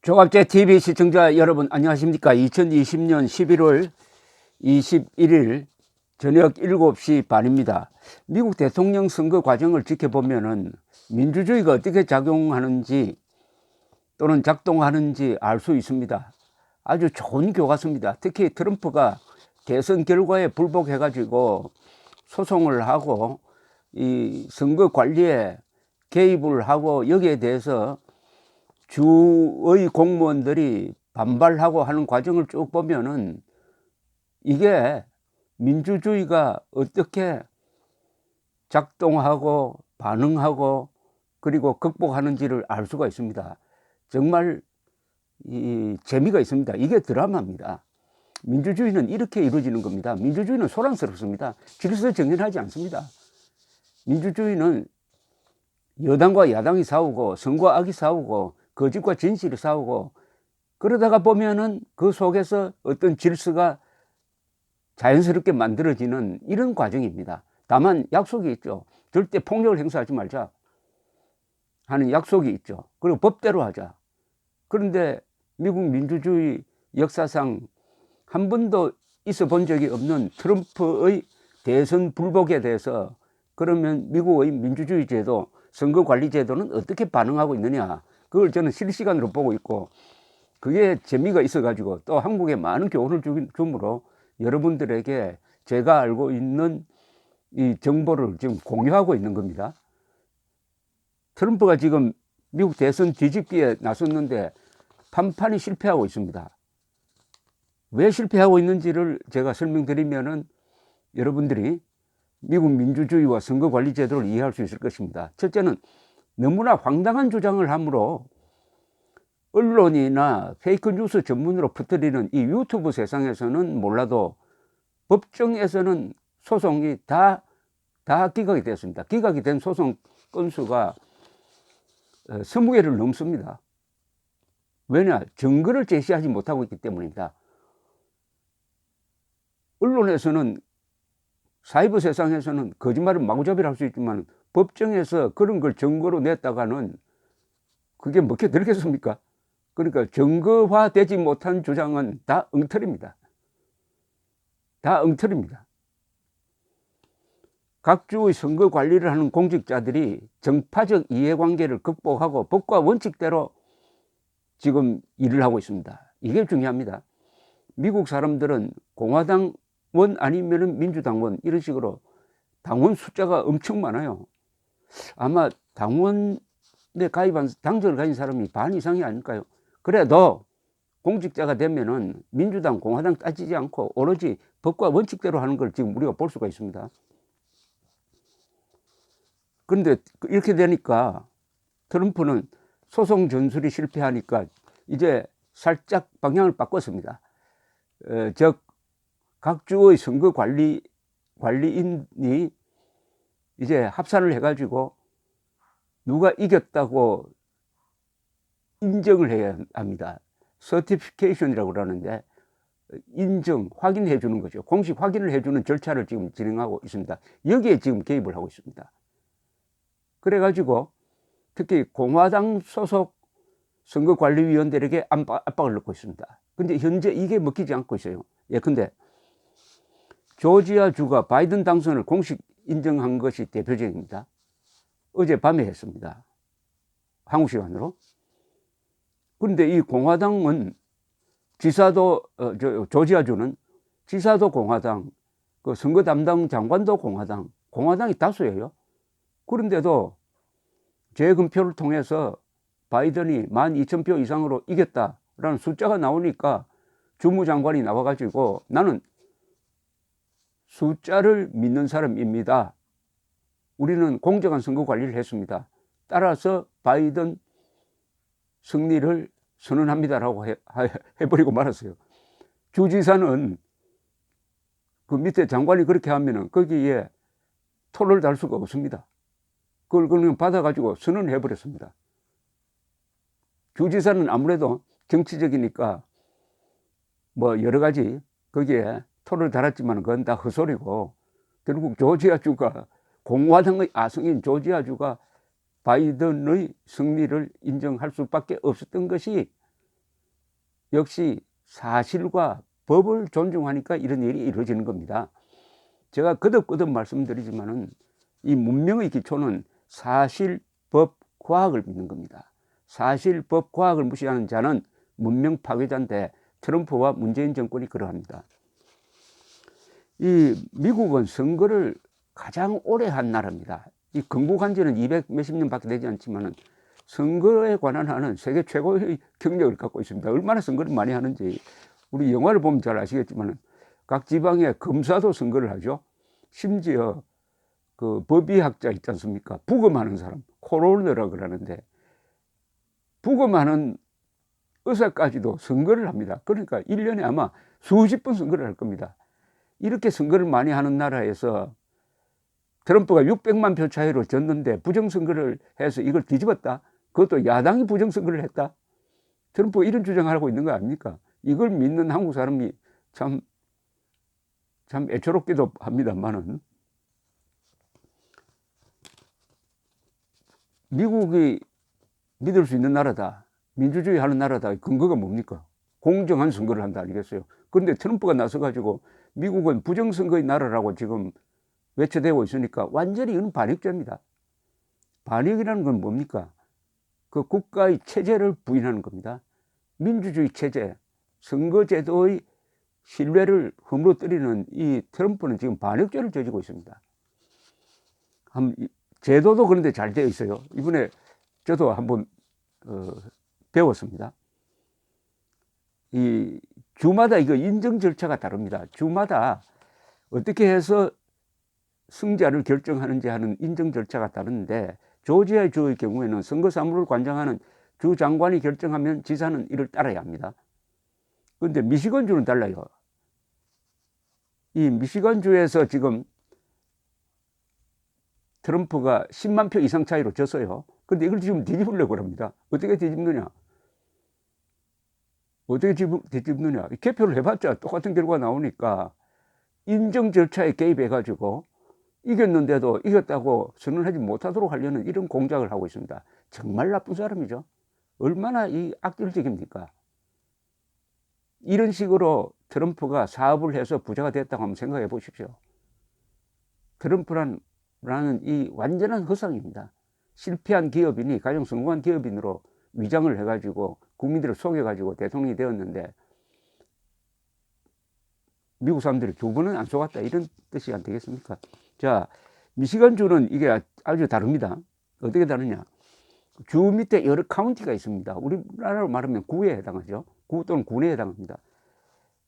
조갑제 TV 시청자 여러분 안녕하십니까? 2020년 11월 21일 저녁 7시 반입니다. 미국 대통령 선거 과정을 지켜보면은 민주주의가 어떻게 작용하는지 또는 작동하는지 알 수 있습니다. 아주 좋은 교과서입니다. 특히 트럼프가 대선 결과에 불복해 가지고 소송을 하고 이 선거 관리에 개입을 하고 여기에 대해서 주의 공무원들이 반발하고 하는 과정을 쭉 보면은 이게 민주주의가 어떻게 작동하고 반응하고 그리고 극복하는지를 알 수가 있습니다. 정말 재미가 있습니다. 이게 드라마입니다. 민주주의는 이렇게 이루어지는 겁니다. 민주주의는 소란스럽습니다. 질서 정연하지 않습니다. 민주주의는 여당과 야당이 싸우고 선과 악이 싸우고 거짓과 진실이 싸우고 그러다가 보면은 그 속에서 어떤 질서가 자연스럽게 만들어지는 이런 과정입니다. 다만 약속이 있죠. 절대 폭력을 행사하지 말자 하는 약속이 있죠. 그리고 법대로 하자. 그런데 미국 민주주의 역사상 한 번도 있어 본 적이 없는 트럼프의 대선 불복에 대해서 그러면 미국의 민주주의 제도, 선거관리 제도는 어떻게 반응하고 있느냐, 그걸 저는 실시간으로 보고 있고 그게 재미가 있어 가지고 또 한국에 많은 교훈을 주므로 여러분들에게 제가 알고 있는 이 정보를 지금 공유하고 있는 겁니다. 트럼프가 지금 미국 대선 뒤집기에 나섰는데 판판이 실패하고 있습니다. 왜 실패하고 있는지를 제가 설명드리면은 여러분들이 미국 민주주의와 선거관리 제도를 이해할 수 있을 것입니다. 첫째는 너무나 황당한 주장을 함으로 언론이나 페이크 뉴스 전문으로 퍼뜨리는 이 유튜브 세상에서는 몰라도 법정에서는 소송이 다 기각이 됐습니다. 기각이 된 소송 건수가 20개를 넘습니다. 왜냐? 증거를 제시하지 못하고 있기 때문입니다. 언론에서는 사이버 세상에서는 거짓말을 마구잡이를 할 수 있지만 법정에서 그런 걸 증거로 냈다가는 그게 먹혀 들겠습니까? 그러니까 증거화되지 못한 주장은 다 엉터리입니다. 다 엉터리입니다. 각 주의 선거 관리를 하는 공직자들이 정파적 이해관계를 극복하고 법과 원칙대로 지금 일을 하고 있습니다. 이게 중요합니다. 미국 사람들은 공화당원 아니면 민주당원 이런 식으로 당원 숫자가 엄청 많아요. 아마 당원에 가입한 당적을 가진 사람이 반 이상이 아닐까요? 그래도 공직자가 되면은 민주당, 공화당 따지지 않고 오로지 법과 원칙대로 하는 걸 지금 우리가 볼 수가 있습니다. 그런데 이렇게 되니까 트럼프는 소송 전술이 실패하니까 이제 살짝 방향을 바꿨습니다. 즉 각 주의 선거 관리인이 이제 합산을 해가지고 누가 이겼다고 인정을 해야 합니다. 서티피케이션이라고 그러는데 인정, 확인해 주는 거죠. 공식 확인을 해주는 절차를 지금 진행하고 있습니다. 여기에 지금 개입을 하고 있습니다. 그래가지고 특히 공화당 소속 선거관리위원들에게 압박을 넣고 있습니다. 근데 현재 이게 먹히지 않고 있어요. 예컨대 조지아주가 바이든 당선을 공식 인정한 것이 대표적입니다. 어젯밤에 했습니다. 한국 시간으로. 그런데 이 공화당은 지사도 조지아주는 지사도 공화당, 그 선거 담당 장관도 공화당이 다수예요. 그런데도 재검표를 통해서 바이든이 12,000표 이상으로 이겼다라는 숫자가 나오니까 주무장관이 나와가지고 나는 숫자를 믿는 사람입니다. 우리는 공정한 선거 관리를 했습니다. 따라서 바이든 승리를 선언합니다라고 해버리고 말았어요. 주지사는 그 밑에 장관이 그렇게 하면은 거기에 토를 달 수가 없습니다. 그걸 그냥 받아가지고 선언해 버렸습니다. 주지사는 아무래도 정치적이니까 뭐 여러 가지 거기에 토를 달았지만 그건 다 헛소리고 결국 조지아주가 공화당의 아성인 조지아주가 바이든의 승리를 인정할 수밖에 없었던 것이 역시 사실과 법을 존중하니까 이런 일이 이루어지는 겁니다. 제가 거듭거듭 말씀드리지만은 이 문명의 기초는 사실, 법, 과학을 믿는 겁니다. 사실, 법, 과학을 무시하는 자는 문명 파괴자인데 트럼프와 문재인 정권이 그러합니다. 이 미국은 선거를 가장 오래 한 나라입니다. 이 건국한 지는 200 몇십 년밖에 되지 않지만은 선거에 관한 하는 세계 최고의 경력을 갖고 있습니다. 얼마나 선거를 많이 하는지 우리 영화를 보면 잘 아시겠지만 각 지방의 검사도 선거를 하죠. 심지어 그 법의학자 있지 않습니까? 부검하는 사람, 코로너라고 그러는데 부검하는 의사까지도 선거를 합니다. 그러니까 1년에 아마 수십 번 선거를 할 겁니다. 이렇게 선거를 많이 하는 나라에서 트럼프가 600만 표 차이로 졌는데 부정선거를 해서 이걸 뒤집었다? 그것도 야당이 부정선거를 했다? 트럼프가 이런 주장을 하고 있는 거 아닙니까? 이걸 믿는 한국 사람이 참 애처롭기도 합니다만은 미국이 믿을 수 있는 나라다, 민주주의 하는 나라다, 근거가 뭡니까? 공정한 선거를 한다 아니겠어요? 그런데 트럼프가 나서가지고 미국은 부정선거의 나라라고 지금 외쳐대고 있으니까 완전히 이건 반역죄입니다. 반역이라는 건 뭡니까? 그 국가의 체제를 부인하는 겁니다. 민주주의 체제, 선거제도의 신뢰를 허물어뜨리는 이 트럼프는 지금 반역죄를 저지르고 있습니다. 제도도 그런데 잘 되어 있어요. 이번에 저도 한번 배웠습니다. 이 주마다 이거 인정 절차가 다릅니다. 주마다 어떻게 해서 승자를 결정하는지 하는 인정 절차가 다른데 조지아 주의 경우에는 선거 사무를 관장하는 주 장관이 결정하면 지사는 이를 따라야 합니다. 그런데 미시건주는 달라요. 이 미시건주에서 지금 트럼프가 10만 표 이상 차이로 졌어요. 그런데 이걸 지금 뒤집으려고 합니다. 어떻게 뒤집느냐? 어떻게 뒤집느냐? 개표를 해봤자 똑같은 결과가 나오니까 인정 절차에 개입해가지고 이겼는데도 이겼다고 선언하지 못하도록 하려는 이런 공작을 하고 있습니다. 정말 나쁜 사람이죠. 얼마나 이 악질적입니까? 이런 식으로 트럼프가 사업을 해서 부자가 됐다고 한번 생각해 보십시오. 트럼프라는 이 완전한 허상입니다. 실패한 기업인이 가장 성공한 기업인으로 위장을 해가지고 국민들을 속여가지고 대통령이 되었는데 미국 사람들이 두 번은 안 속았다 이런 뜻이 안 되겠습니까? 자, 미시건주는 이게 아주 다릅니다. 어떻게 다르냐? 주 밑에 여러 카운티가 있습니다. 우리나라로 말하면 구에 해당하죠. 구 또는 군에 해당합니다.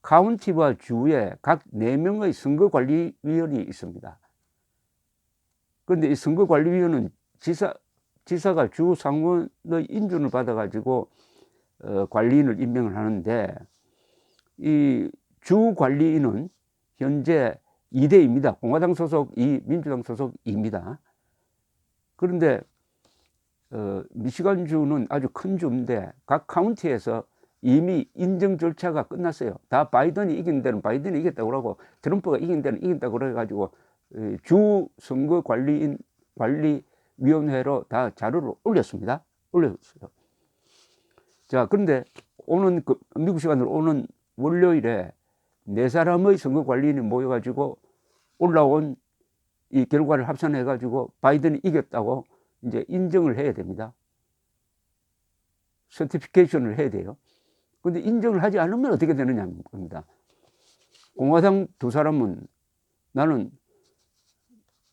카운티와 주에 각 4명의 선거관리위원이 있습니다. 그런데 이 선거관리위원은 지사가 주 상원의 인준을 받아가지고 관리인을 임명을 하는데 이 주 관리인은 현재 2대입니다. 공화당 소속 2, 민주당 소속 2입니다. 그런데 미시건주는 아주 큰 주인데 각 카운티에서 이미 인정 절차가 끝났어요. 다 바이든이 이긴 데는 바이든이 이겼다고 하고 트럼프가 이긴 데는 이긴다고 그래가지고 주 선거 관리위원회로 다 자료를 올렸습니다. 올렸어요. 자, 그런데 미국 시간으로 오는 월요일에 4사람의 선거 관리인이 모여가지고 올라온 이 결과를 합산해가지고 바이든이 이겼다고 이제 인정을 해야 됩니다. 서티피케이션을 해야 돼요. 근데 인정을 하지 않으면 어떻게 되느냐 겁니다. 공화당 2사람은 나는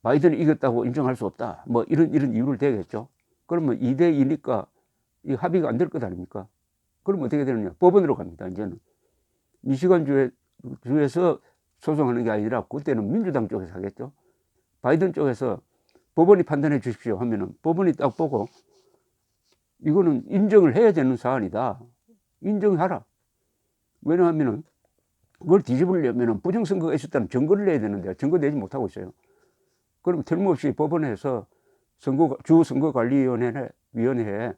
바이든이 이겼다고 인정할 수 없다. 뭐 이런 이유를 대겠죠. 그러면 2대2니까 이 합의가 안 될 것 아닙니까? 그럼 어떻게 되느냐? 법원으로 갑니다. 이제는 미시건주에서 소송하는 게 아니라 그때는 민주당 쪽에서 하겠죠. 바이든 쪽에서 법원이 판단해 주십시오 하면은 법원이 딱 보고 이거는 인정을 해야 되는 사안이다. 인정하라. 왜냐하면은 그걸 뒤집으려면은 부정선거가 있었다는 증거를 내야 되는데 증거 내지 못하고 있어요. 그럼 틀림없이 법원에서 주 선거관리위원회에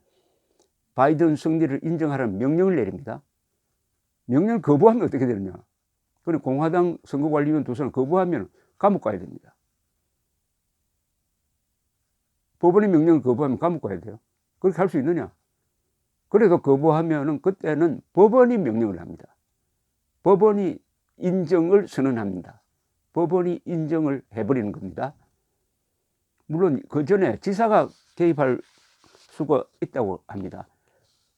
바이든 승리를 인정하라는 명령을 내립니다. 명령을 거부하면 어떻게 되느냐? 그럼 공화당 선거관리위원 2사람 거부하면 감옥 가야 됩니다. 법원의 명령을 거부하면 감옥 가야 돼요. 그렇게 할 수 있느냐? 그래도 거부하면은 그때는 법원이 명령을 합니다. 법원이 인정을 선언합니다. 법원이 인정을 해버리는 겁니다. 물론 그 전에 지사가 개입할 수가 있다고 합니다.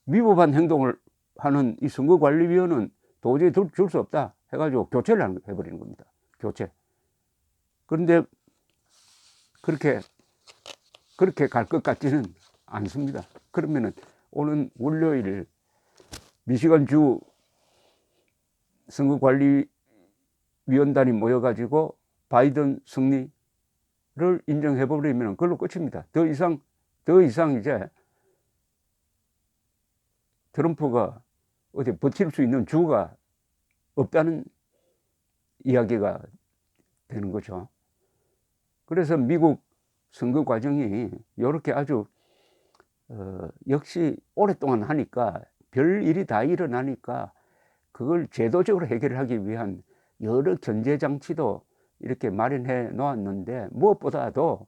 위법한 행동을 하는 이 선거관리위원은 도저히 줄 수 없다 해가지고 교체를 해버리는 겁니다. 교체. 그런데 그렇게 갈 것 같지는 않습니다. 그러면은 오는 월요일 미시간주 선거관리위원단이 모여가지고 바이든 승리를 인정해버리면 그걸로 끝입니다. 더 이상 이제 트럼프가 어디 버틸 수 있는 주가 없다는 이야기가 되는 거죠. 그래서 미국 선거 과정이 이렇게 아주 역시 오랫동안 하니까 별 일이 다 일어나니까 그걸 제도적으로 해결하기 위한 여러 견제 장치도 이렇게 마련해 놓았는데 무엇보다도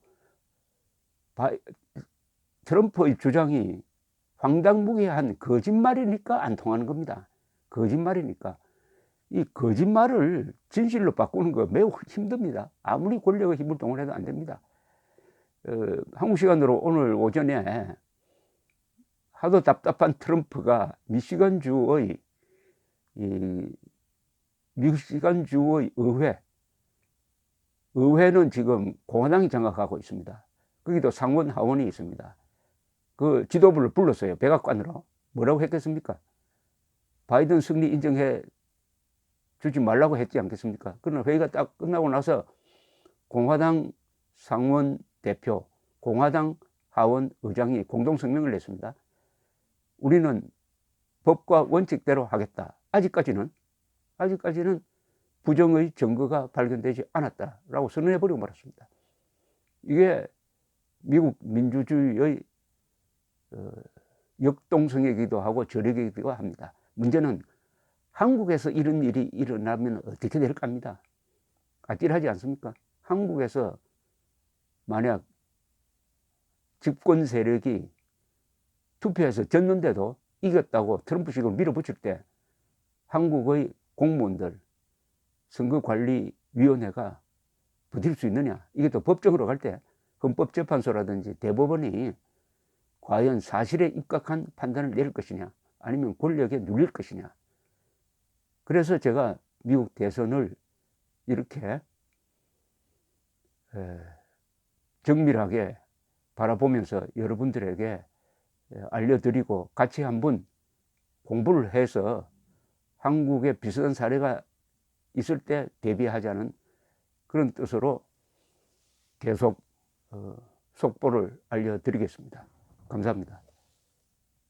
트럼프의 주장이 황당무계한 거짓말이니까 안 통하는 겁니다. 거짓말이니까. 이 거짓말을 진실로 바꾸는 거 매우 힘듭니다. 아무리 권력의 힘을 동원해도 안 됩니다. 한국 시간으로 오늘 오전에 하도 답답한 트럼프가 미시간주의 의회는 지금 공화당이 장악하고 있습니다. 거기도 상원 하원이 있습니다. 그 지도부를 불렀어요. 백악관으로. 뭐라고 했겠습니까? 바이든 승리 인정해 주지 말라고 했지 않겠습니까? 그러나 회의가 딱 끝나고 나서 공화당 상원 대표, 공화당 하원 의장이 공동 성명을 냈습니다. 우리는 법과 원칙대로 하겠다. 아직까지는 부정의 증거가 발견되지 않았다라고 선언해버리고 말았습니다. 이게 미국 민주주의의 역동성이기도 하고 저력이기도 합니다. 문제는 한국에서 이런 일이 일어나면 어떻게 될까 합니다. 아찔하지 않습니까? 한국에서 만약 집권 세력이 투표에서 졌는데도 이겼다고 트럼프식으로 밀어붙일 때 한국의 공무원들, 선거관리위원회가 버틸 수 있느냐. 이게 또 법정으로 갈 때 헌법재판소라든지 대법원이 과연 사실에 입각한 판단을 내릴 것이냐 아니면 권력에 눌릴 것이냐. 그래서 제가 미국 대선을 이렇게 정밀하게 바라보면서 여러분들에게 알려드리고 같이 한번 공부를 해서 한국에 비슷한 사례가 있을 때 대비하자는 그런 뜻으로 계속 속보를 알려드리겠습니다. 감사합니다.